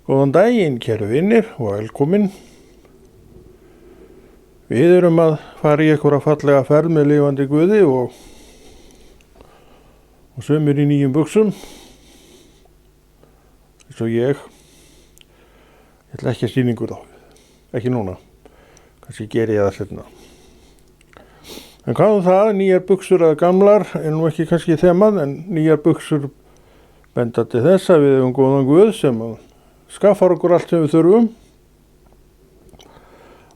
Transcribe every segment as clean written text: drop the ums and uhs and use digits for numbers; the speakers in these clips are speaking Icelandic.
Góðan daginn, kæru vinir og velkomin. Við erum að fara í einhverja fallega ferð með lifandi Guði og sumir í nýjum buxum. Eins og ég ætla ekki að sýningu þá, ekki núna. Kannski geri ég það seinna. En hvað það, nýjar buxur eða gamlar er nú ekki kannski þemað, en nýjar buxur benda til þess að við hefum góðan Guð sem að skaffar okkur allt sem við þurfum.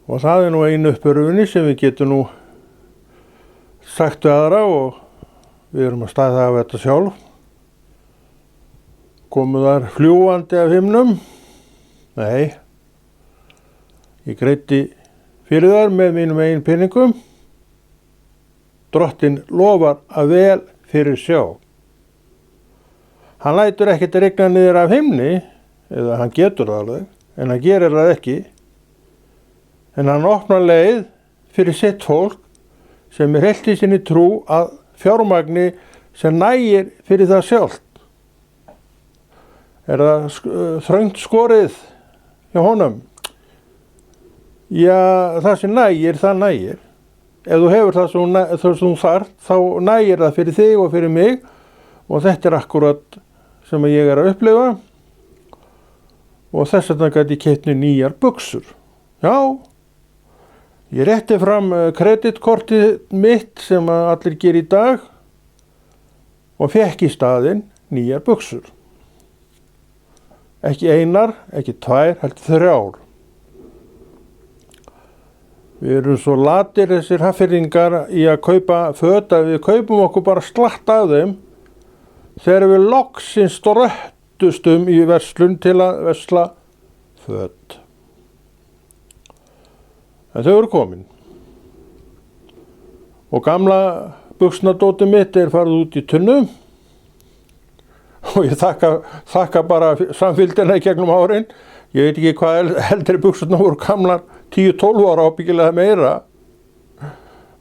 Og það er nú einu uppörfunni sem við getum nú sagt við aðra og við erum að staða af þetta sjálf. Komu þar fljúandi af himnum? Nei. Ég greiddi fyrir þar með mínum eigin peningum. Drottinn lofar að vel fyrir sjá. Hann lætur ekkert rigna niður af himni, eða hann getur það alveg, en hann gerir það ekki. En hann opnar leið fyrir sitt fólk sem er heilt í sinni trú að fjármagni sem nægir fyrir það sjálft. Er það þröngt skorið hjá honum? Já, það sem nægir, það nægir. Ef þú hefur það sem þú þarft, þá nægir það fyrir þig og fyrir mig og þetta er akkurat sem ég er að upplifa. Og þess vegna gæti ég keypt nýjar buxur. Já, ég rétti fram kreditkortið mitt sem allir gera í dag og fekk í staðinn nýjar buxur. Ekki einar, ekki tvær, heldur 3. Við erum svo latir þessir Hafnfirðingar í að kaupa föt að við kaupum okkur bara slatt af þeim þegar við loksins ströttustum í verslun til að versla föt. En þau eru komin. Og gamla buxnadótið mitt er farið út í tunnu. Og ég þakka bara samfylgdina í gegnum árin. Ég veit ekki hvað eldri buxurnar voru gamlar, 10-12 ára ábyggilega meira.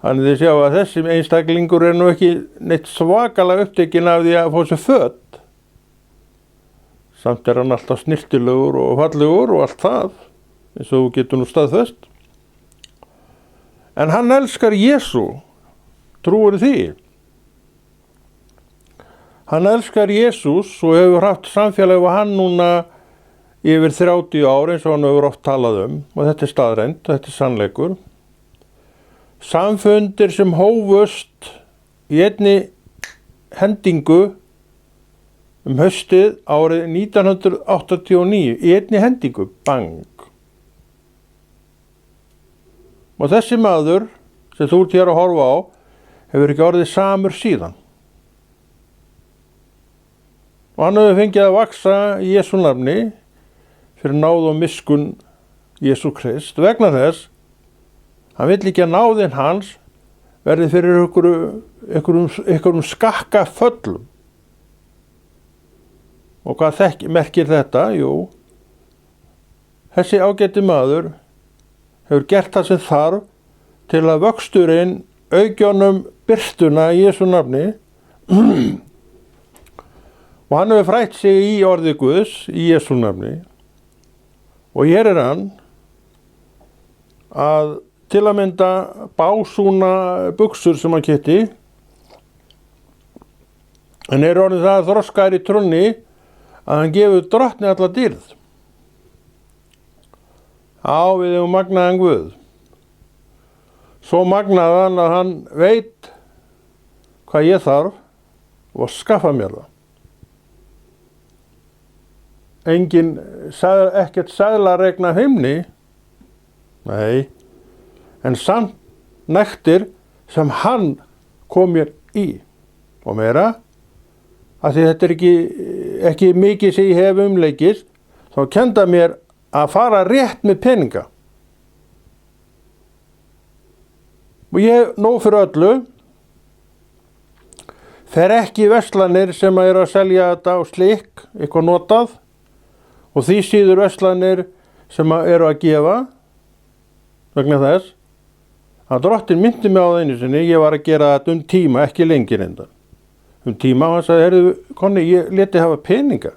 Þannig þið sjá að þessi einstaklingur er nú ekki neitt svakalega upptekinn af því að fá sér föt. Samt er hann alltaf snyrtilegur og fallegur og allt það, eins og þú getur nú staðfest. En hann elskar Jesú, trúir því. Hann elskar Jesús og hefur haft samfélag við hann núna yfir 30 ár eins og hann hefur oft talað og þetta er staðreynd, þetta er sannleikur. Samfundir sem hófust í einni hendingu haustið árið 1989, í einni hendingu, bang. Og þessi maður sem þú ert hér að horfa á hefur ekki orðið samur síðan. Og hann hefur fengið að vaxa í Jesú nafni fyrir náð og miskunn Jesú Krist vegna þess hann vill ekki að náðin hans verði fyrir einhverjum skakka föllum. Og hvað merkir þetta? Jú, þessi ágæti maður hefur gert það sem þarf til að vöxturinn aukjónum birtuna í Jesú nafni og hann hefur frætt sig í orði Guðs í Jesú nafni og hér er hann að til að mynda básúna buxur sem hann keypti en er orðið það þroskaður í trúnni að hann gefur Drottni alla dýrð. Já, við hefum magnaðan Guð. Svo magnaðan að hann veit hvað ég þarf og skaffa mér það. Ekkert seðlaregna himni, nei, en samt nektir sem hann kom mér í. Og meira, að því þetta er ekki mikið sem ég hef umleikist, þá kenda mér að fara rétt með peninga. Og ég hef nóg fyrir öllu, fer ekki í verslanir sem eru að selja þetta á slik, eitthvað notað, og því síður verslanir sem eru að gefa, vegna þess, að Drottinn myndi mig á það einu sinni, ég var að gera þetta tíma, ekki lengir enda. Tíma, og hann sagði, heyrðu, konni, ég leti hafa peninga.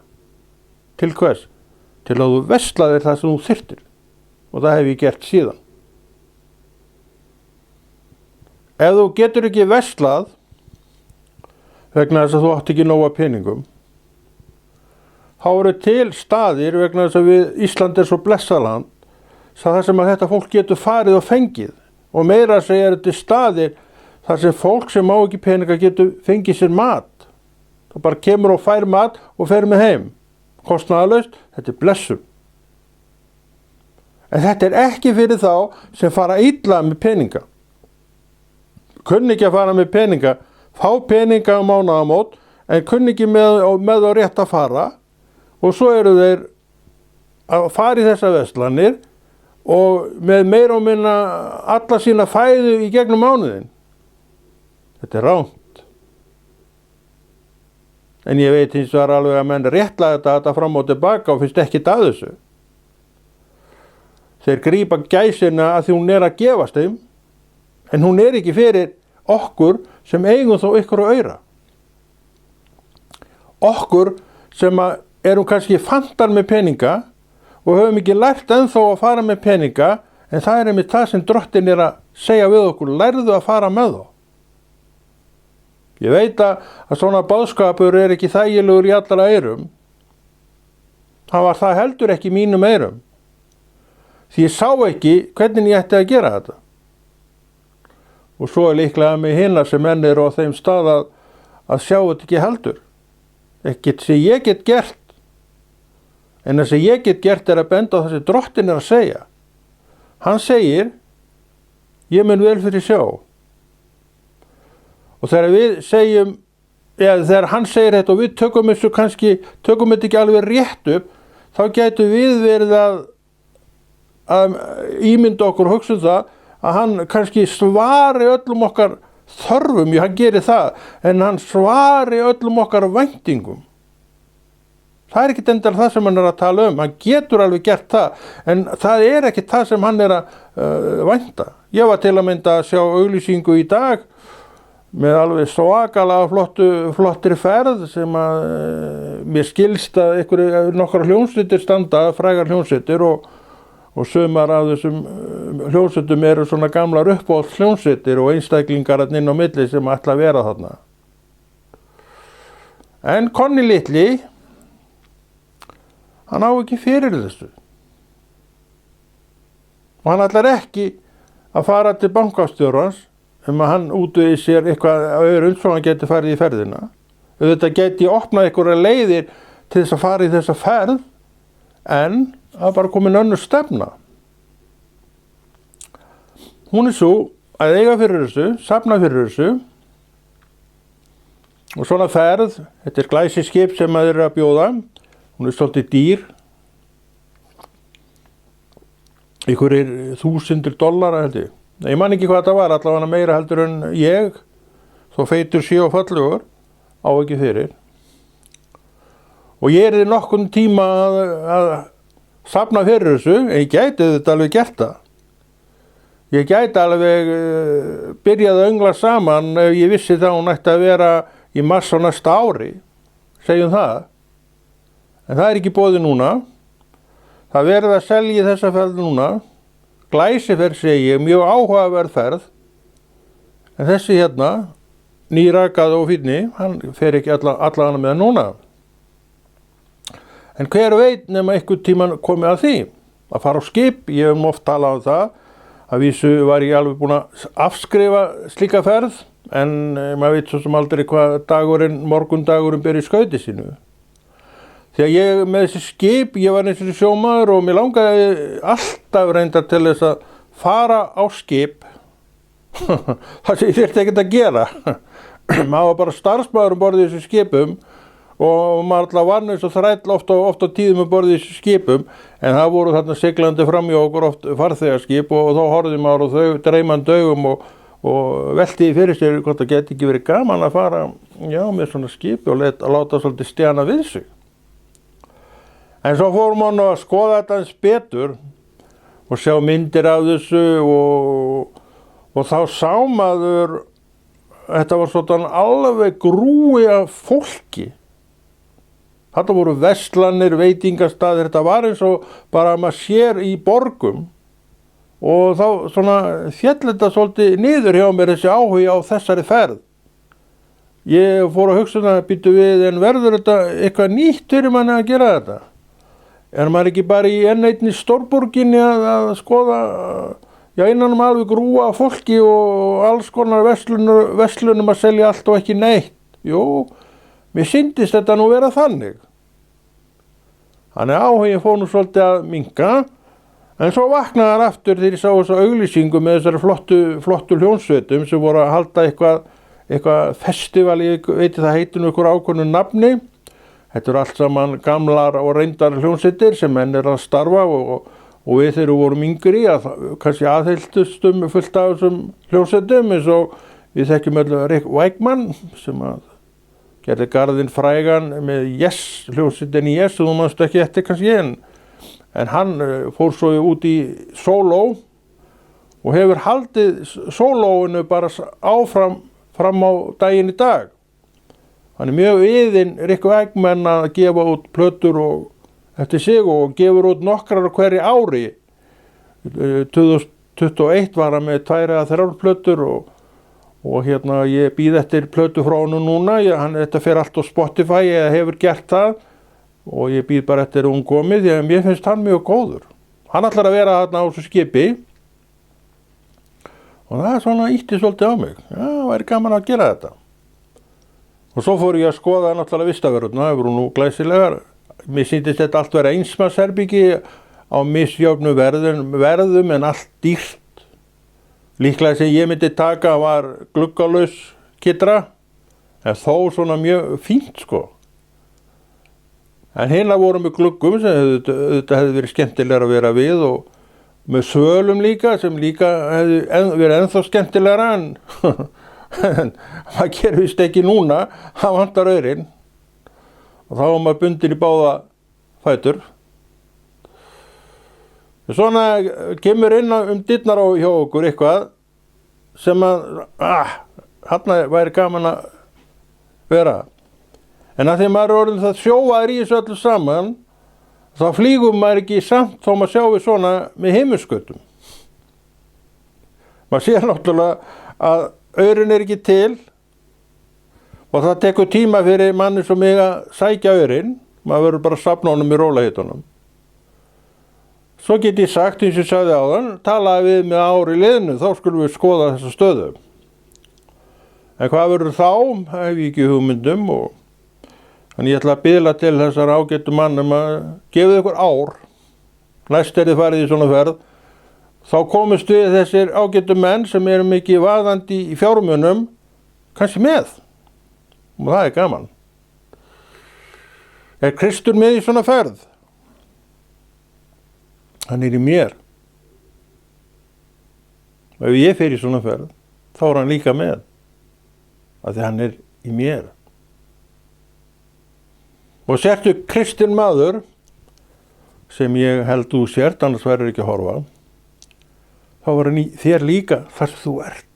Til hvers? til að þú veslaðir það sem þú þyrftir. Og það hef ég gert síðan. Ef þú getur ekki veslað vegna þess að þú átt ekki nóga peningum, þá eru til staðir vegna þess að Ísland svo blessað land, það sem að þetta fólk getur farið og fengið. Og meira að segja þetta staðir þar sem fólk sem má ekki peninga getur fengið sér mat. Það bara kemur og fær mat og fer með heim. Kostnaðarlaust, þetta blessun. En þetta ekki fyrir þá sem fara illa með peninga. Kunni ekki að fara með peninga, fá peninga á mánaðamót, en kunni ekki með á rétt að fara, og svo eru þeir að fara í þessar verslanir og með meira og minna alla sína fæðu í gegnum mánuðin. Þetta rangt. En ég veit hins vegar alveg að menn réttlaga þetta fram og tilbaka og finnst ekkert að þessu. Þeir grípa gæsina að því hún að gefast þeim, en hún ekki fyrir okkur sem eigum þó ykkur að aura. Okkur sem erum kannski fantar með peninga og höfum ekki lært ennþá að fara með peninga, en það einmitt það sem Drottinn að segja við okkur, lærðu að fara með þá. Ég veit að svona boðskapur ekki þægilegur í allra eyrum. Hann var það heldur ekki í mínum eyrum. Því ég sá ekki hvernig ég ætti að gera þetta. Og svo líklega með hina sem menn á þeim stað að sjá þetta ekki heldur. Ekkert sem ég get gert. En það sem ég get gert að benda á það sem Drottinn að segja. Hann segir, ég mun vel fyrir sjá. Og þegar við segjum, eða þegar hann segir þetta og við tökum þetta ekki alveg rétt upp, þá gætu við verið að ímynda okkur og hugsa það að hann kannski svari öllum okkar þörfum, hann gerir það, en hann svari öllum okkar væntingum. Það ekki endilega það sem hann að tala um, hann getur alveg gert það, en það ekki það sem hann að vænta. Ég var til að mynda að sjá auglýsingu í dag, með alveg svakalega flottri ferð sem að mér skilst að nokkrar hljómsveitir standa, frægar hljómsveitir og sumar af þessum hljómsveitum eru svona gamlar uppáhalds hljómsveitir og einstaklingar inn á milli sem ætla að vera þarna. En Konni litli, hann á ekki fyrir þessu. Og hann ætlar ekki að fara til bankastjórans að hann útvegi sér eitthvað öðru svo hann geti farið í ferðina. Þetta geti opnað einhverja leiðir til þess að fara í þessa ferð, en það bara komin önnur stefna. Hún svo að eiga fyrir þessu, safna fyrir þessu, og svona ferð, þetta glæsiskip sem þeir að bjóða, hún svolítið dýr, einhverjir $1,000 held ég. Ég man ekki hvað þetta var, allavega meira heldur en ég, þó feitur sé og fallegur, á ekki fyrir. Og ég í nokkun tíma að safna fyrir þessu, en ég gæti þetta alveg gert það. Ég gæti alveg byrjað að öngla saman ef ég vissi það hún ætti að vera í mars á næsta ári, segjum það. En það ekki boðið núna. Það verið að selja þessa ferð núna. Glæsiferð segi ég, mjög áhugaverð ferð, en þessi hérna, nýrakað og fínni, hann fer ekki allan með núna. En hver veit nema einhvern tíman komið að því, að fara á skip, ég hef oft talað um það, að vísu var ég alveg búin að afskrifa slíka ferð, en maður veit svo sem aldrei hvað morgundagurinn ber í skauti sínu. Þegar ég með þessi skip, ég var eins og sjómaður og mér langaði alltaf reyndar til þess að fara á skip. Það sem ég þyrfti ekkert að gera. Maður var bara starfsmaður borðið í þessu skipum og maður alltaf vann eins og þræll oft á tíðum borðið í þessu skipum, en það voru þarna siglandi fram í okkur oft farþegaskip og þá horfði maður á þau dreymandi augum og velti fyrir sér hvort það geti ekki verið gaman að fara með svona skipi og láta svolítið stjana við sig. En svo fór maður að skoða þetta eins betur og sjá myndir af þessu og þá sá maður, þetta var svona alveg grúi af fólki. Þetta voru verslanir, veitingastaðir, þetta var eins og bara maður sér í borgum og þá svona féll þetta svolítið niður hjá mér þessi áhugi á þessari ferð. Ég fór að hugsa býtu við en verður þetta eitthvað nýtt fyrir manni að gera þetta? Er maður ekki bara í einni stórborginni að skoða innan alveg grúa fólki og alls konar verslunum að selja allt og ekki neitt? Jú, mér sýndist þetta nú vera þannig. Þannig áhugin fór nú svolítið að minnka, en svo vaknaði hann aftur þegar ég sá þessa auglýsingu með þessari flottu hljómsveitum sem voru að halda eitthvað festival, ég veit það heitir nú ykkur ákveðnu nafni. Þetta eru allt saman gamlar og reyndar hljómsveitir sem menn að starfa og við þegar við vorum yngri kannski aðheiltustum fullt af þessum hljómsveitum eins og við þekkjum öll Rick Wakeman sem að gerði garðinn frægan með Yes, hljómsveitinni Yes, þú manst ekki eftir kannski en hann fór svo út í sóló og hefur haldið sólóinu bara áfram fram á daginn í dag. Hann er mjög iðinn Rick Wakeman að gefa út plötur og eftir sig og gefur út nokkrar á hverju ári. 2021 var hann með 2 eða 3 plötur og ég býð eftir plötu frá honum núna, þetta fer allt á Spotify eða hefur gert það og ég býð bara eftir hún komið því að mér finnst hann mjög góður. Hann ætlar að vera þarna á þessu skipi og það er svona ítti svolítið á mig. Já, það væri gaman að gera þetta. Og svo fór ég að skoða náttúrulega vistaverurnar, það voru nú glæsilegar. Mér sýndist þetta allt vera einsmannsherbyggi á misjöfnu verðum en allt dýrt. Líklega sem ég myndi taka var gluggalaus kitra, en þó svona mjög fínt sko. En hérna voru með gluggum sem þetta hefði verið skemmtilegra að vera við og með svölum líka sem líka hefði verið ennþá skemmtilegra en maður gerir vist ekki núna, það vantar aurinn og þá var maður bundin í báða fætur. Svona kemur inn dyrnar hjá okkur eitthvað sem þarna væri gaman að vera. En að því maður er orðinn það sjóaður í þessu öllu saman, þá flýgum maður ekki samt þó maður sjáum svona með himminskutum. Maður sér náttúrulega að aurinn er ekki til og það tekur tíma fyrir manni sem mig að sækja aurinn. Maður verður bara að safna honum í rólegheitunum. Svo get ég sagt, eins og ég sagði áðan, talaði við með ári liðnu, þá skulum við skoða þessa stöðu. En hvað verður þá, hef ég ekki hugmyndum og þannig ég ætla að biðla til þessar ágættu mannum að gefa ykkur ár. Næst þið farið í svona ferð, þá komist við þessir ágættu menn sem eru mikið vaðandi í fjármunum, kannski með. Og það er gaman. Er Kristur með í svona ferð? Hann er í mér. Og ef ég fer í svona ferð, þá er hann líka með. Af því hann er í mér. Og sértu kristinn maður, sem ég held þú sért, annars verður ekki að horfa, þá var hann í þér líka þar sem þú ert.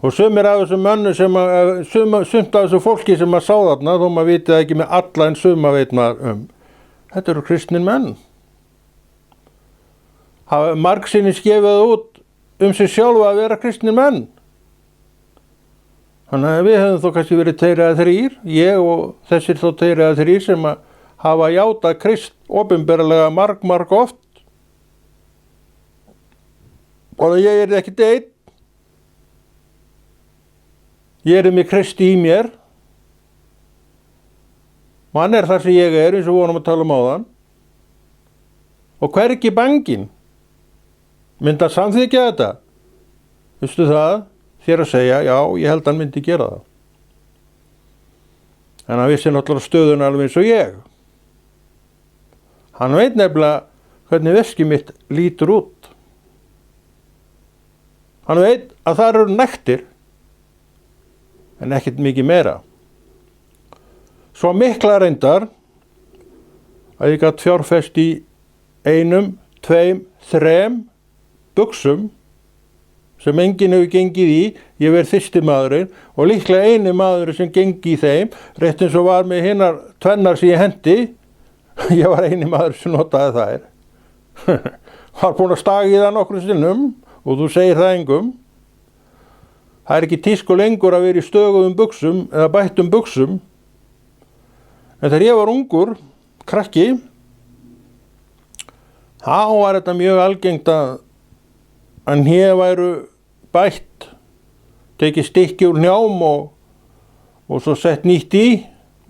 Og sumir af þessum mönnu sumt af þessu fólki sem maður sá þarna, þó maður viti það ekki með alla en suma veit maður Þetta eru kristnir menn. Hafa margsinnis gefið út sig sjálfa að vera kristnir menn. Þannig að við hefum þó kannski verið 2 eða 3, ég og þessir þó 2 eða 3 sem að hafa játað Krist opinberlega marg oft. Og ég er ekki einn. Ég er með Kristi í mér. Og hann er þar sem ég er, eins og vonum að tala áðan. Og hvergi banginn myndi að samþykja þetta. Veistu það? Þér að segja, já, ég held hann myndi gera það. En hann vissi náttúrulega stöðuna alveg eins og ég. Hann veit nefnilega hvernig veskið mitt lítur út. Hann veit að það eru nektir, en ekkert mikið meira. Svo mikla reyndar að ég gat fjárfest í 1, 2, 3 buxum sem enginn hefur gengið í, ég verð fyrsti maðurinn og líklega eini maðurinn sem gengi í þeim, rétt eins og var með hinnar tvennar sem ég hendi, ég var eini maður sem notaði þær. Var búinn að stagi það nokkrum sinnum og þú segir það engum. Það ekki tísku lengur að vera í stöguðum buxum eða bættum buxum. En þegar ég var ungur, krakki, þá var þetta mjög algengt að hér væru bætt, tekið stykki úr njám og svo sett nýtt í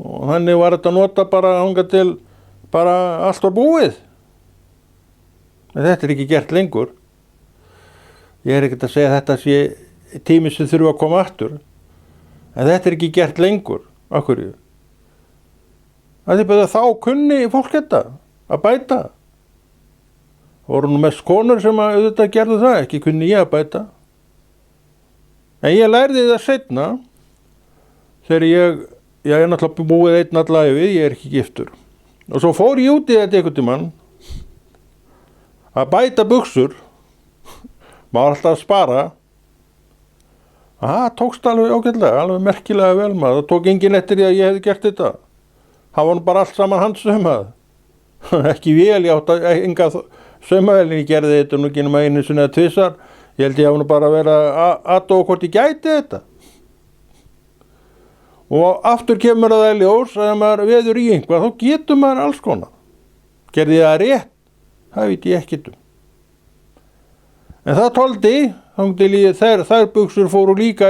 og þannig var þetta nota bara hangað til bara allt var búið. En þetta ekki gert lengur. Ég ekkert að segja að þetta sé tími sem þurfa að koma aftur. En þetta ekki gert lengur. Af hverju? Það bara þá kunni fólk þetta að bæta. Það voru nú mest konur sem að auðvitað gerðu það, ekki kunni ég að bæta. En ég lærði það seinna þegar ég er náttúrulega búið einn alla ævi, ég er ekki giftur. Og svo fór ég út í þetta einhvern tímann að bæta buxur, maður alltaf að spara. Það tókst alveg ágætlega, alveg merkilega vel maður. Það tók enginn eftir því að ég hefði gert þetta. Það var nú bara allt saman handsaumað. Ekki vel, ég átti enga saumavelin, ég gerði þetta nú ekki nema einu sinni eða tvisvar. Ég held ég hafa nú bara verið að aðtóa hvort ég gæti þetta. Og aftur kemur það í ljós að maður veður í einhvað, þá getur maður alls konar. Gerði ég það rétt? Það veit ég ekkert um. En það tóldi, þær buxur fóru líka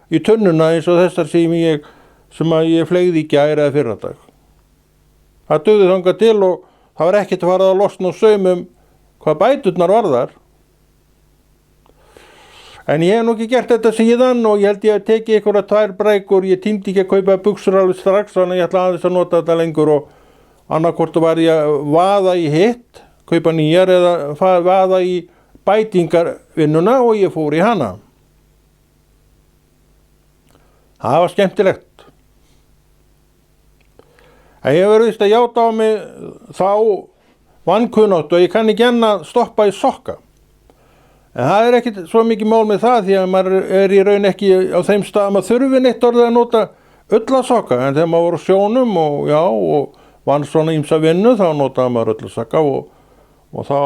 í tunnuna eins og þessar sem ég fleygði í gær eða fyrradag. Það dugði þangað til og það var ekkert farið að losna á saumum hvað bæturnar varðar. En ég hef nú ekki gert þetta síðan og ég held ég að teki einhverja 2 brækur, ég tímdi ekki að kaupa buxur alveg strax, þannig ég ætla aðeins að nota þetta lengur og annarkvort var ég að vaða í hitt, kaupa nýjar eða vaða í bætingarvinnuna og ég fór í hana. Það var skemmtilegt. En ég verið vist að játa á mig þá vankunnáttu og ég kann ekki enn að stoppa í sokka. En það er ekkert svo mikið mál með það því að maður er í raun ekki á þeim stað að maður þurfi neitt orðið að nota ullasokka. En þegar maður voru á sjónum og vann svona ýmsa vinnu þá notaði maður ullasokka og þá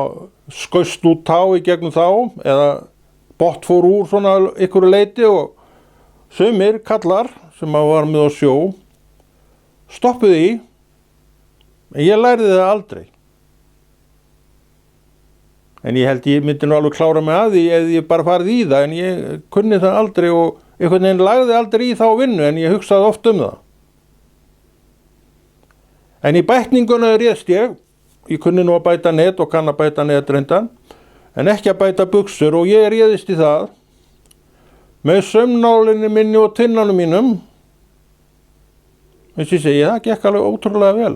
skaust út tá í gegnum þá eða bott fór úr svona ykkur leiti og sumir kallar sem maður var með á sjó stoppuði í. En ég lærði það aldrei. En ég held ég myndi nú alveg klára mig að því ef ég bara farið í það, en ég kunni það aldrei og einhvern veginn lagði aldrei í þá vinnu, en ég hugsaði oft um það. En í bætninguna réðst ég kunni nú að bæta net og kann að bæta net reyndan, en ekki að bæta buxur og ég réðist í það með saumnálinni minni og tinnanum mínum. Eins og ég segi, það gekk alveg ótrúlega vel.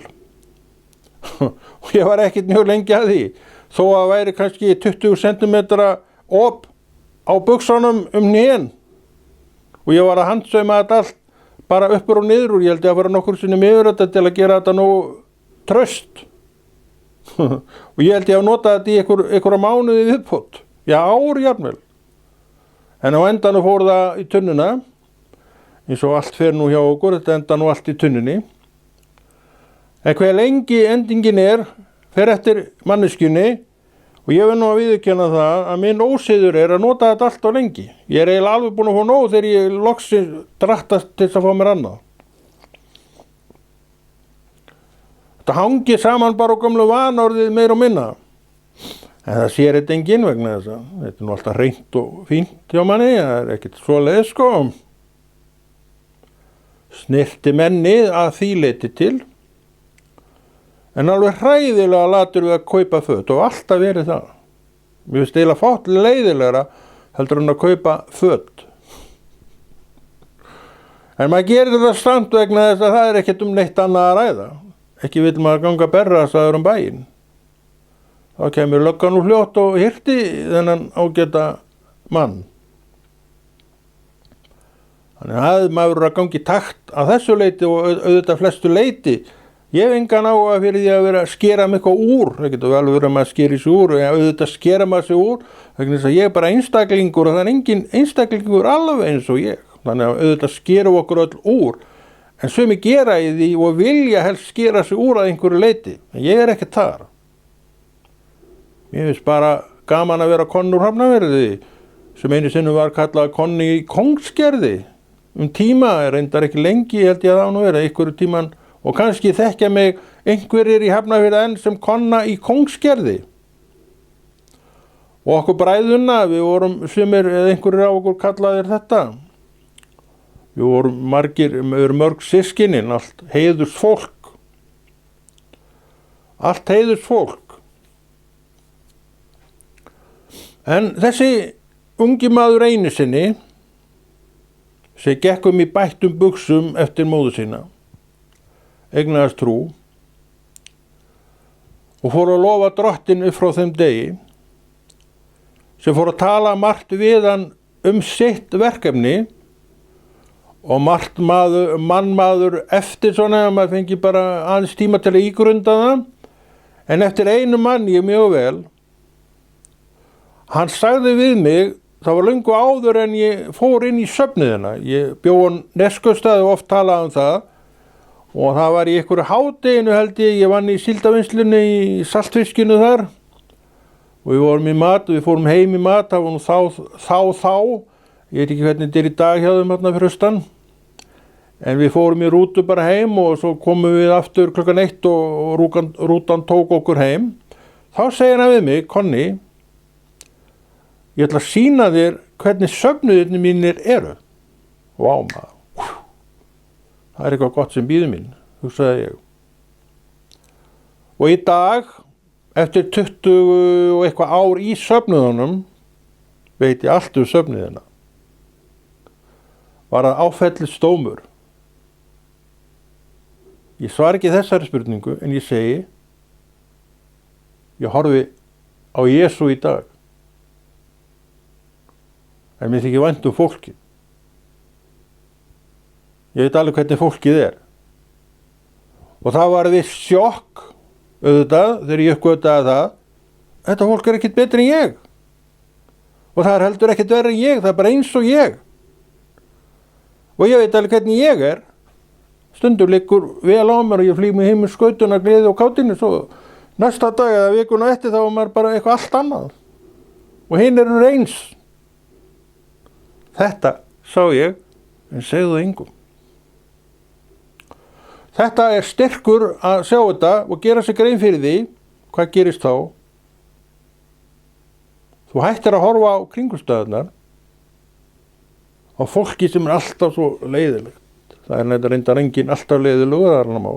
Og ég var ekkert mjög lengi að því. Þó að væri kannski 20 cm op á buxunum hnén og ég var að handsauma þetta allt bara uppur og niður og ég held ég að vera nokkur sinnum yfir þetta til að gera þetta nú traust og ég held ég að nota þetta í einhverja mánuði viðbót, já ár jafnvel. En á endanum fór það í tunnuna eins og allt fer nú hjá okkur, þetta enda nú allt í tunnunni. En hver lengi endingin fer eftir manneskjunni og ég verð nú að viðurkenna það að minn ósiður að nota þetta allt á lengi. Ég er eiginlega alveg búinn að fá nóg þegar ég loksins drattast til að fá mér annað. Þetta hangir saman bara á gömlu vanorðið meir og minna. En það sér þetta enginn vegna þess að þetta er nú alltaf hreint og fínt hjá manni, það er ekkert svoleiðis sko. Snyrti menni að því leyti til. En alveg hræðilega latur við að kaupa föt og alltaf verið það. Mér finnst eiginlega fátt leiðilegra heldur en að kaupa föt. En maður gerir þetta samt vegna þess að það er ekkert neitt annað að ræða. Ekki vill maður ganga berrasaður bæinn. Þá kemur löggan úr fljótt og hirti þennan ágæta mann. Þannig að maður er að gangi takt að þessu leiti og auðvitað flestu leiti Ég hef engan áhuga fyrir því að vera að skera mig eitthvað úr. Það getur vel verið að maður skeri sig úr, en auðvitað skera maður sig úr, vegna þess að ég er bara einstaklingur og það er engin einstaklingur alveg eins og ég. Þannig að auðvitað skerum okkur öll úr, en sumi gera í því og vilja helst skera sig úr að einhverju leyti. En ég er ekki þar. Mér finnst bara gaman að vera konni úr Hafnarfirði, sem einu sinnum var kallað konni í Kóngsgerði. Tíma er reyndar ekki lengi, held ég að það nú verið, einhverju tíman, og kannski þekkja mig einhverjir í Hafnarfirði enn sem konna í Kóngsgerði. Og okkur bræðuna, við vorum sumir eða einhverjir á okkur kallaðir þetta. Við vorum mörg systkinin, allt heiðursfólk. Allt heiðursfólk. En þessi ungi maður einu sinni, sem gekk í bættum buxum eftir móður sína, eignaðist trú og fór að lofa Drottin upp frá þeim degi, sem fór að tala margt við hann sitt verkefni og margt mannmaður eftir svona að maður fengi bara aðeins tíma til að ígrunda það, en eftir einu manni mjög vel, hann sagði við mig, það var löngu áður en ég fór inn í söfniðina. Ég bjó á Neskaupstað og oft talaði það, og það var í einhverju hádeginu held ég vann í síldavinnslunni í saltfiskinu þar, og við vorum í mat og við fórum heim í mat. Það var nú þá, ég veit ekki hvernig þetta er í dag hjá þeim hérna fyrir austan, en við fórum í rútu bara heim og svo komum við aftur klukkan 1 og rútan tók okkur heim. Þá segir hann við mig, Konni, ég ætla að sýna þér hvernig söfnuðirnir mínir eru. Vá maður, það er eitthvað gott sem bíður mín, hugsaði ég. Og í dag, eftir 20 og eitthvað ár í söfnuðunum, veit ég allt söfnuðina, var það áfellisdómur. Ég svar ekki þessari spurningu, en ég segi, ég horfi á Jesú í dag. En mér þykir vænt fólkið. Ég veit alveg hvernig fólkið er. Og það var við sjokk, auðvitað, þegar ég uppgötaði það, þetta fólk er ekkert betri en ég. Og það er heldur ekkert verri en ég, það er bara eins og ég. Og ég veit alveg hvernig ég er. Stundum liggur vel á mér og ég flýg með heim með skautuna, gleði og kátinu, svo næsta dag eða vikuna eftir þá var maður bara eitthvað allt annað. Og hinn eru eins. Þetta sá ég, en segðu engum. Þetta er styrkur að sjá þetta og gera sig grein fyrir því, hvað gerist þá? Þú hættir að horfa á kringumstæðurnar á fólki sem er alltaf svo leiðilegt. Það er þetta reyndar engin alltaf leiðilegu, það er hann að má.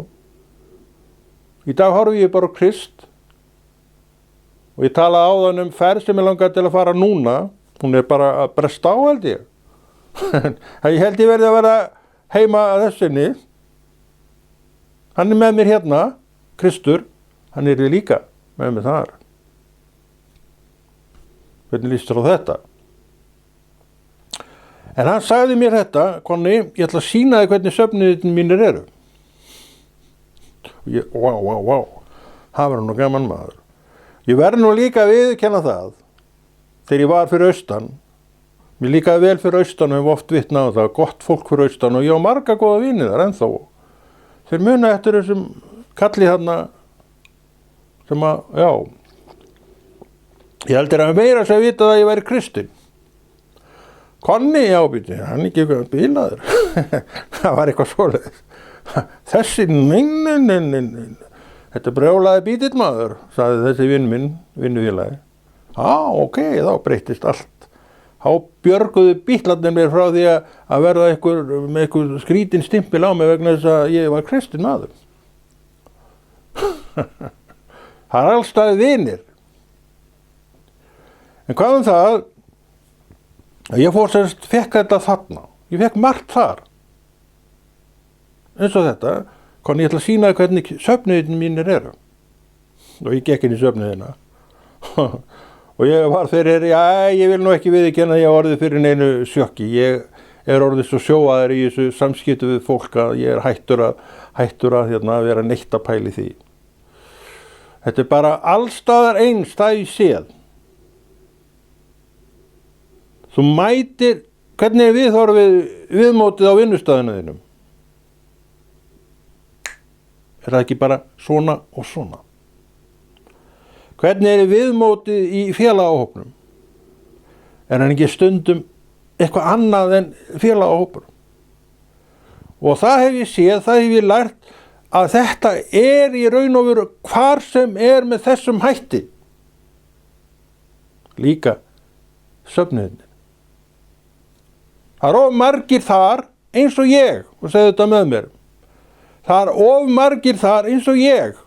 Í dag horfi ég bara á Krist og ég tala áðan ferð sem ég langaði til að fara núna. Hún er bara að bresta á, held ég. Ég held ég verði að vera heima að þessinni. Hann er með mér hérna, Kristur, hann er líka með mér þar. Hvernig líst þér á þetta? En hann sagði mér þetta, Konni, ég ætla að sýna þig hvernig söfnuðirnir mínir eru. Og ég, vá, það var nú gaman maður. Ég verði nú líka að viðurkenna það, þegar ég var fyrir austan. Mér líkaði vel fyrir austan og hef oft vitnað á það, gott fólk fyrir austan og ég á marga góða vini þar ennþá. Þeir muna eftir þessum kalli þarna sem að, já, ég heldur að meira sem vita að ég væri kristinn. Konni, já, hann ekki eitthvað bílaður. Það var eitthvað svoleiðis. Þessi, nei. Þetta brjálaði bítill maður, sagði þessi vinnufélagi. Ok, þá breyttist allt. Þá björguðu bítlarnir mér frá því að verða með einhver skrítin stimpil á mig vegna þess að ég var kristinn maður. Það er allstaði vinir. En hvað það? Ég fekk þetta þarna. Ég fekk margt þar. Eins og þetta, hvernig ég ætla að sýna hvernig söfnuðirnir mínir eru. Og ég gekk inn í söfnuðina. Og ég var fyrir, ég vil nú ekki viðurkenna að ég orðið fyrir neinu sjokki. Ég er orðið svo sjóaður í þessu samskipti við fólk að ég er hættur hættur að vera neitt að pæli því. Þetta bara allstaðar eins það í séð. Þú mætir, hvernig viðmótið á vinnustæðinu þínum? Það ekki bara svona og svona? Hvernig viðmótið í félagahópnum? Hann ekki stundum eitthvað annað en félagahópur? Og það hef ég séð, það hef ég lært að þetta í raun og veru hvar sem með þessum hætti. Líka söfnuðinni. Það of margir þar eins og ég, og segðu þetta með mér. Það of margir þar eins og ég.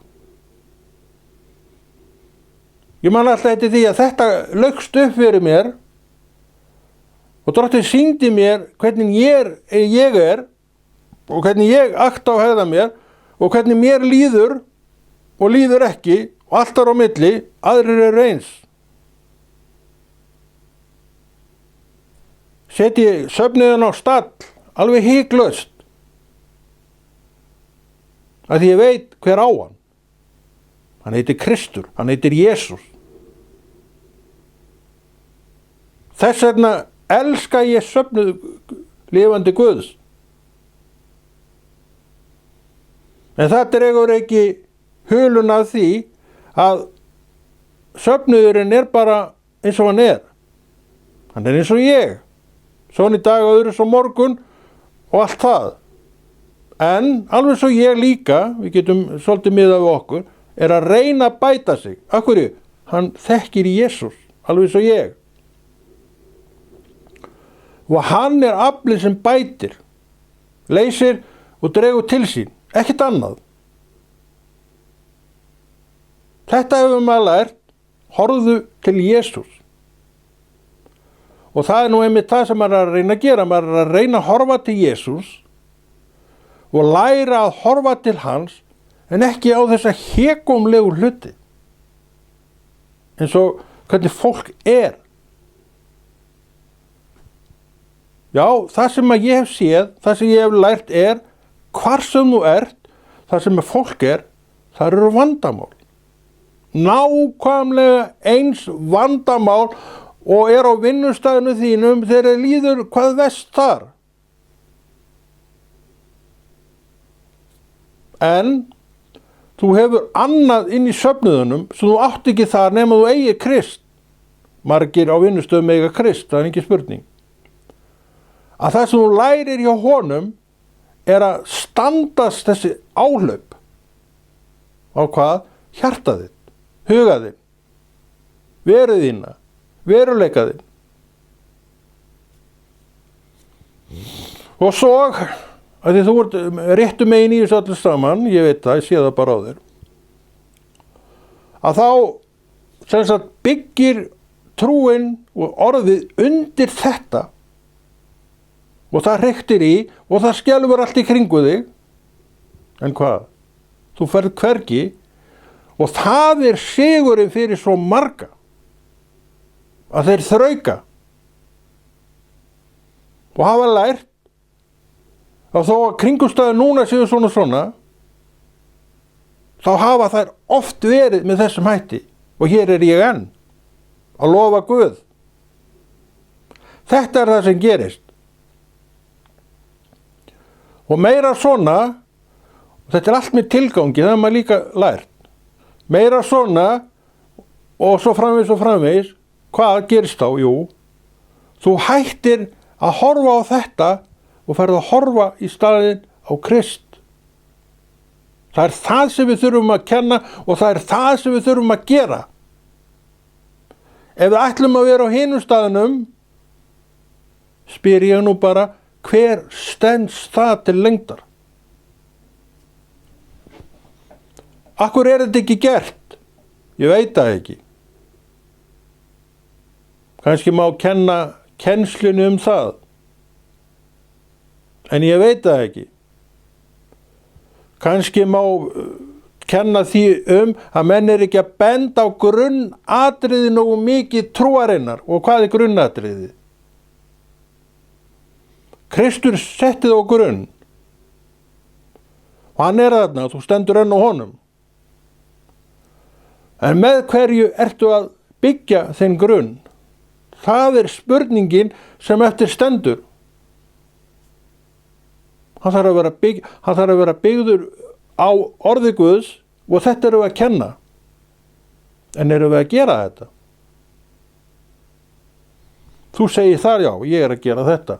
Ég man alltaf eftir því að þetta laukst upp fyrir mér og Drottinn sýndi mér hvernig ég og hvernig ég akta á hegða mér og hvernig mér líður og líður ekki og allt á milli, aðrir eins. Setji söfnuðin á stall, alveg hiklaust. Af því ég veit hver á hann. Hann heitir Kristur, hann heitir Jesús. Þess vegna elska ég söfnuð lifandi Guðs. En það dregur ekki hulun af því að söfnuðurinn bara eins og hann er. Hann er eins og ég. Svona í dag og öðru svo morgun og allt það. En alveg svo ég líka, við getum svolítið miðað við okkur, að reyna að bæta sig. Af hverju? Hann þekkir Jesús, alveg svo ég. Og hann aflið sem bætir, leysir og dregur til sín. Ekkert annað. Þetta hefur maður lært, horfðu til Jesús. Og það nú einmitt það sem maður að reyna að gera. Maður að reyna að horfa til Jesús og læra að horfa til hans en ekki á þessa hégómlegu hluti. Eins og hvernig fólk Já, það sem að ég hef séð, það sem ég hef lært hvar sem þú það sem fólk það eru vandamál. Nákvæmlega eins vandamál og á vinnustæðinu þínum þegar líður hvað verst þar. En þú hefur annað inn í söfnuðunum sem þú átt ekki þar nema þú eigir Krist. Margir á vinnustöðum eiga Krist, það ekki spurning. Að það sem þú lærir hjá honum að standast þessi áhlaup á hvað? Hjarta þitt, huga þinn, veru þína, veruleika þinn. Og svo, að því þú ert réttu megin í þessu öllu saman, ég veit það, ég sé það bara á þér, að þá sem sagt byggir trúin og orðið undir þetta og það hreyktir í og það skelfur allt í kringu þig. En hvað? Þú ferð hvergi og það sigurinn fyrir svo marga að þeir þrauka og hafa lært að þó að kringumstæður núna séu svona þá hafa þær oft verið með þessum hætti og hér ég enn að lofa Guð. Þetta það sem gerist. Og meira svona, og þetta allt með tilgangi, það maður líka lært. Meira svona og svo framvegis, hvað gerist þá? Jú, þú hættir að horfa á þetta og ferð að horfa í staðinn á Krist. Það það sem við þurfum að kenna og það það sem við þurfum að gera. Ef við ætlum að vera á hinum staðinum, spyr ég nú bara, hver stenst það til lengdar? Akkur þetta ekki gert? Ég veit það ekki. Kannski má kenna kennslunni það. En ég veit það ekki. Kannski má kenna því að menn ekki að benda á grunnatriði nógu mikið trúarinnar. Og hvað grunnatriði? Kristur setti það á grunn. og hann þarna, þú stendur enn á honum. En með hverju ertu að byggja þinn grunn? Það spurningin sem eftir stendur. Hann þarf að vera byggður á orði Guðs og þetta erum við að kenna. En erum við að gera þetta? Þú segir þar, já, ég að gera þetta.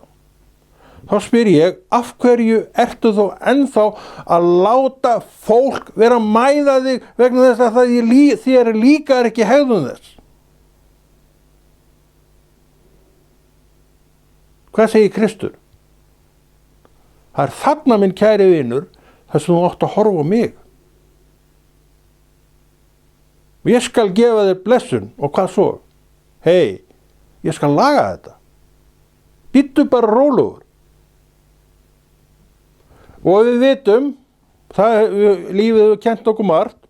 Þá spyr ég, af hverju ertu þó ennþá að láta fólk vera að mæða þig vegna þess að þér líkar ekki hegðun þess? Hvað segir Kristur? Það þarna, minn kæri vinur, þess að þú átt að horfa á mig. Og ég skal gefa þér blessun, og hvað svo? Hei, ég skal laga þetta. Bíddu bara rólegur. Og við vitum, lífið hefur kennt okkur margt,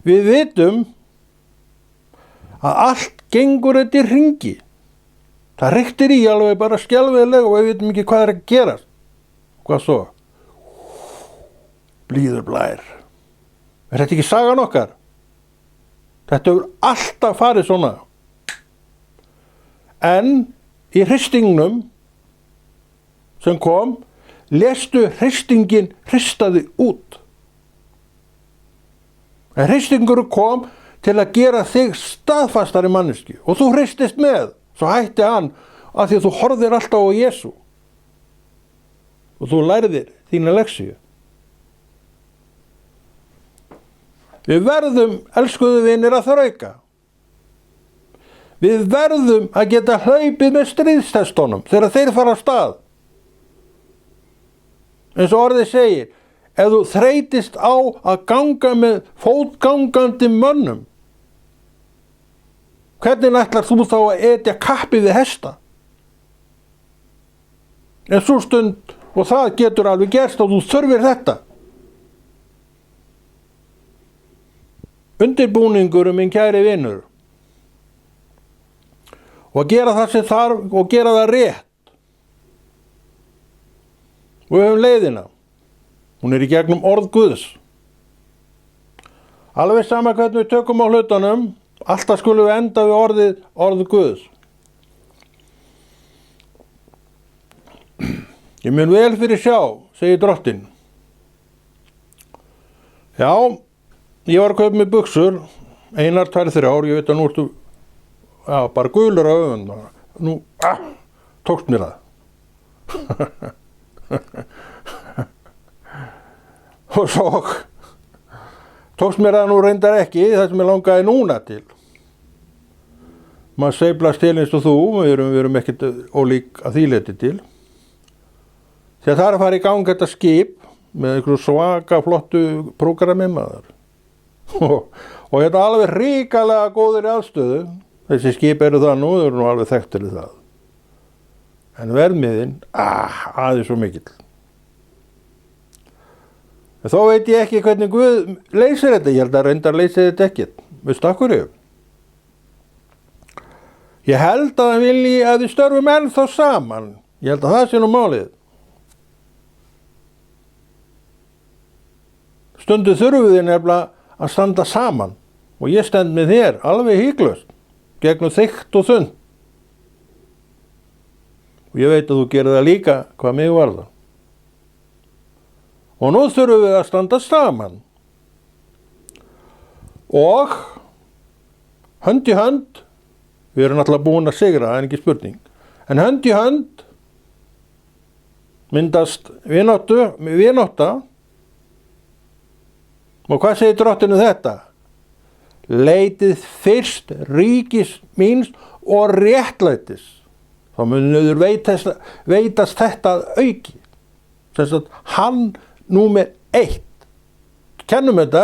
við vitum að allt gengur þetta í hringi. Það ryktir í alveg bara skelfilega og við vitum ekki hvað að gerast. Hvað svo? Blíður blær. Er þetta ekki sagan okkar? Þetta hefur alltaf farið svona. En í hristingnum sem kom, lestu hristingin hristaði út. En hristingur kom til að gera þig staðfastari manneskju og þú hristist með. Svo hætti hann af því að þú horfðir alltaf á Jesú og þú lærðir þína leksíu. Við verðum, elskuðu vinir, að þrauka. Við verðum að geta hlaupið með stríðstestunum þegar þeir fara af stað. Eins og orðið segir, ef þú þreytist á að ganga með fótgangandi mönnum, hvernig ætlar þú þá að etja kappi við hesta? En svo stund, og það getur alveg gerst og þú þurfir þetta. Undirbúningur, minn kæri vinur, og að gera það sem þarf og gera það rétt. Og við höfum leiðina. Hún í gegnum orð Guðs. Alveg sama hvernig við tökum á hlutunum, alltaf skulum við enda við orð Guðs. Ég mun vel fyrir sjá, segir drottinn. Já, ég var að kaupa mig buxur, 1, 2, 3 ár, ég veit að nú ertu, já, bara gulur á augun. Nú, tókst mér það. Og svo tókst mér það nú reyndar ekki, það sem ég langaði núna til. Maður sveiflast til eins og þú, við erum ekkert ólík að því leyti til. Því að það að fara í gang þetta skip með einhverju svaka flottu prógrami maður. Og þetta alveg ríkalega góður í aðstöðu. Þessi skip eru það nú, þau eru nú alveg þekktir í það. En verðmiðin, aðeins svo mikill. En þó veit ég ekki hvernig Guð leysir þetta. Ég held að reyndar leysir þetta ekkert. Veistu af hverju? Ég held að hann vilji að við störfum ennþá saman. Ég held að það sé nú málið. Stundu þurfum við nefnilega að standa saman. Og ég stend með þér, alveg híklaust, gegnum þykkt og þunnt. Og ég veit að þú gerir það líka hvað mig varðar. Og nú þurfum við að standa saman. Og hönd í hönd, við erum náttúrulega búin að sigra, það er ekki spurning, en hönd í hönd myndast vinátta. Og hvað segir drottinn þetta? Leitið fyrst ríkis míns og réttlætis. Þá munur veitast þetta að auki. Þess að hann númer 1. Kennum þetta,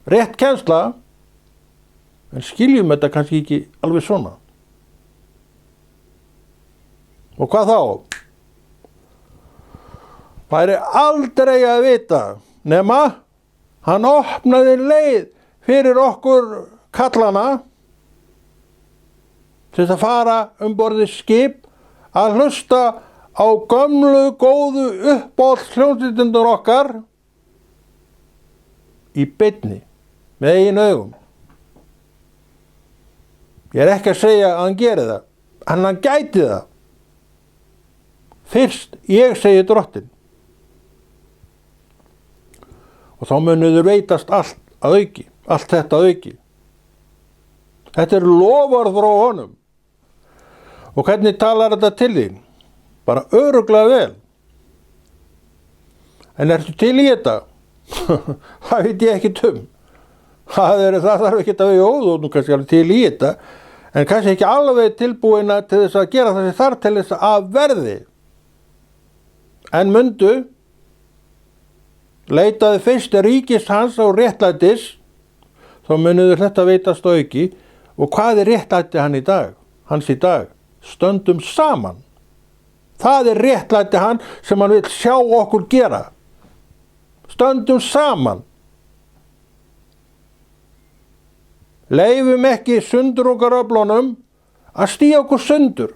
rétt kennsla, en skiljum þetta kannski ekki alveg svona. Og hvað þá? Væri aldrei að vita nema hann opnaði leið fyrir okkur kallana til að fara borði skip að hlusta á gömlu góðu uppáhaldshljómsveitirnar okkar í beinni með eigin augum. Ég er ekki að segja að hann geri það, en hann gæti það. Fyrst ég segi Drottinn. Og þá munu þau veitast allt að auki, allt þetta að auki. Þetta er loforð frá honum. Og hvernig talar þetta til þín? Bara örugglega vel. En ertu til í þetta? Það veit ég ekki það þarf ekki að vera óðun kannski alveg til í þetta, en kannski ekki alveg tilbúina til þess að gera það sem þarf til þess að verði. En mundu, leitaði fyrst ríkis hans á réttlætis, þá munuður þetta veitast auki. Og hvað er réttlæti hans í dag? Stöndum saman. Það er réttlæti hann sem hann vil sjá okkur gera. Stöndum saman. Leifum ekki sundrungaröflunum að stíga okkur sundur.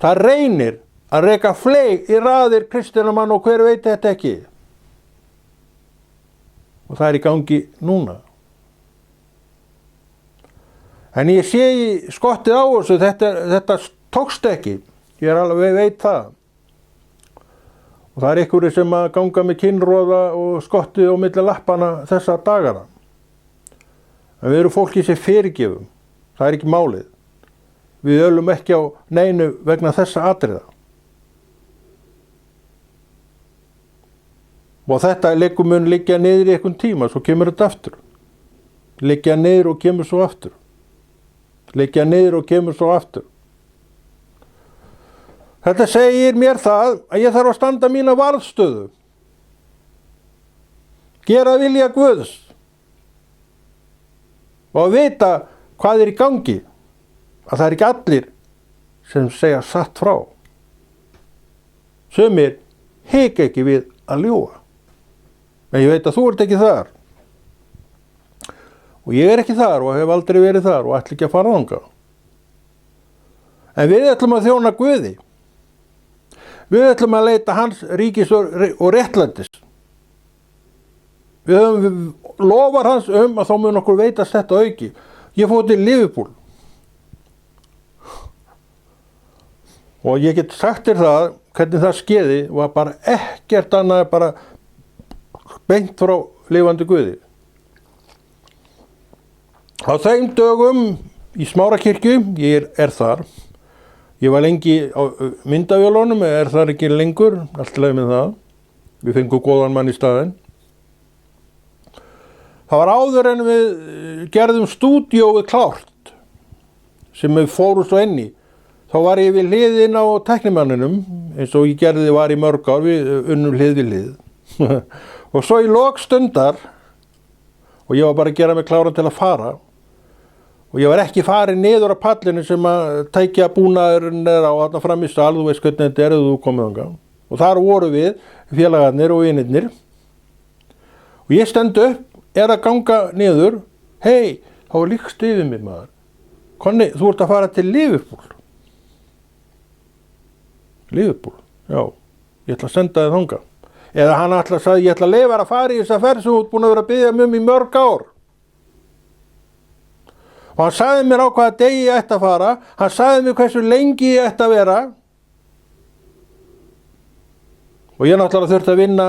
Það reynir að reka fleyg í raðir kristinamann og hver veit þetta ekki. Og það er í gangi núna. En ég sé í skottið á þessu, þetta tókst ekki. Ég er alveg veit það. Og það er einhverjir sem að ganga með kynroða og skottið á milli lappana þessa dagana. En við erum fólki sem fyrirgefum. Það er ekki málið. Við ölum ekki á neinu vegna þessa atriða. Og þetta mun liggja niður í einhvern tíma, svo kemur þetta aftur. Liggja niður og kemur svo aftur. Liggja niður og kemur svo aftur. Þetta segir mér það að ég þarf að standa mína varðstöðu. Gera vilja Guðs. Og að vita hvað er í gangi. Að það er ekki allir sem segja satt frá. Sumir hika ekki við að ljúga. En ég veit að þú ert ekki þar. Og ég er ekki þar og hef aldrei verið þar og ætla ekki að fara þangað. En við ætlum að þjóna Guði. Við ætlum að leita hans ríkis og réttlætis. Við höfum lofar hans að þá mun okkur veitast þetta auki. Ég fór til Liverpool. Og ég get sagt þér það, hvernig það skeiði, var bara ekkert annað, bara beint frá lifandi Guði. Á þeim dögum í Smárakirkju, ég er þar. Ég var lengi á myndavélunum, er þar ekki lengur, allt í lagi með það. Við fengum góðan mann í staðinn. Það var áður en við gerðum stúdíóið klárt, sem við fórum svo inn í. Þá var ég við hliðin á tæknimanninum, eins og ég gerði var í mörg ár, við unnum hlið við hlið. Og svo í lok stundar, og ég var bara að gera mig kláran til að fara, og ég var ekki farin niður á pallinu sem að tækja búnaðurinn er á þarna fram í sal, þú veist hvernig þetta er, þú komið þangað. Og þar voru við, félagarnir og vinirnir. Og ég stend upp, er að ganga niður, hei, þá var líkst yfir mér maður. Konni, þú ert að fara til Liverpool. Liverpool, já, ég ætla að senda þið þangað. Eða hann ætla að sagði, ég ætla að leyfa að fara í þessa ferð sem þú ert búin að vera að biðja í mörg ár. Og hann sagði mér á hvaða degi ég ætti að fara, hann sagði mér hversu lengi ég ætti að vera. Og ég náttúrulega þurfti að vinna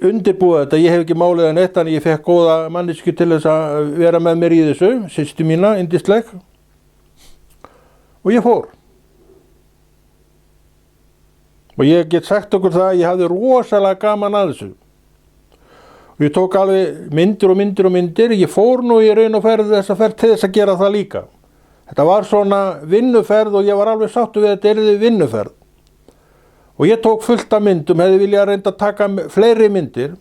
undirbúa þetta, ég hef ekki málið en eitt, en ég fekk góða mannesku til þess að vera með mér í þessu, systur mína, yndisleg. Og ég fór. Og ég get sagt okkur það að ég hafði rosalega gaman að þessu. Og ég tók alveg myndir og myndir og myndir. Ég fór nú í raun og ferð þessa ferð til þess að gera það líka. Þetta var svona vinnuferð og ég var alveg sáttur við að þetta yrði vinnuferð. Og ég tók fullt af myndum, hefði viljað reynda að taka fleiri myndir.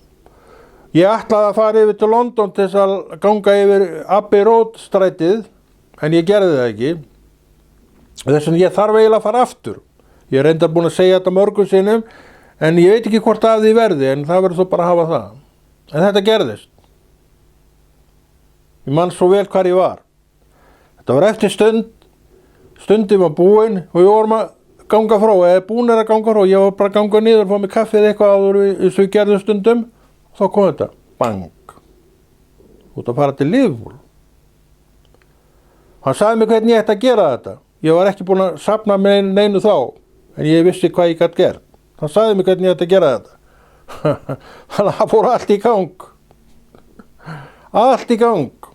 Ég ætlaði að fara yfir til London til þess að ganga yfir Abbey Road strætið, en ég gerði það ekki. Þess vegna ég þarf eiginlega að fara aftur. Ég er reyndar búin að segja þetta mörgum sinnum, en ég veit ekki hvort af því verði, en það verður þó bara að hafa það. En þetta gerðist. Ég man svo vel hvar ég var. Þetta var eftir stund stundin var búin og við vorum að ganga frá, eða búnir að ganga frá, ég var bara að ganga niður, fá mig kaffi eða eitthvað áður eins og við gerðum stundum, þá kom þetta, bang, út að fara til Liverpool. Hann sagði mér hvernig ég ætti að gera þetta. Ég var ekki búinn að safna með neinu þá, en ég vissi hvað ég gæti gert. Hann sagði mér hvernig ég ætti að gera þetta. Þannig að það fór allt í gang. Allt í gang.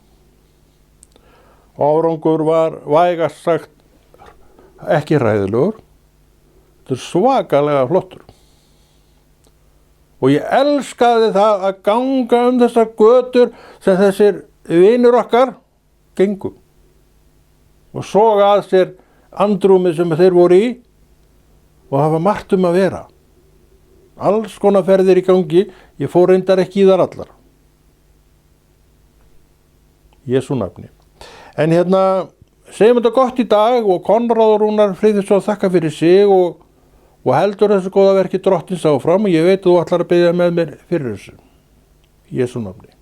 Árangur var vægast sagt ekki hræðilegur. Þetta er svakalega flottur. Og ég elskaði það að ganga þessar götur sem þessir vinir okkar gengu. Og soga að sér andrúmið sem þeir voru í og það var margt að vera. Alls konar ferðir í gangi, ég fór reyndar ekki í þar allar. Jesú nafni. En segjum þetta gott í dag og Konráð Rúnar Friðriksson þakka fyrir sig og heldur þessu góða verki Drottins áfram og ég veit að þú ætlar að biðja með mér fyrir þessu. Jesú nafni.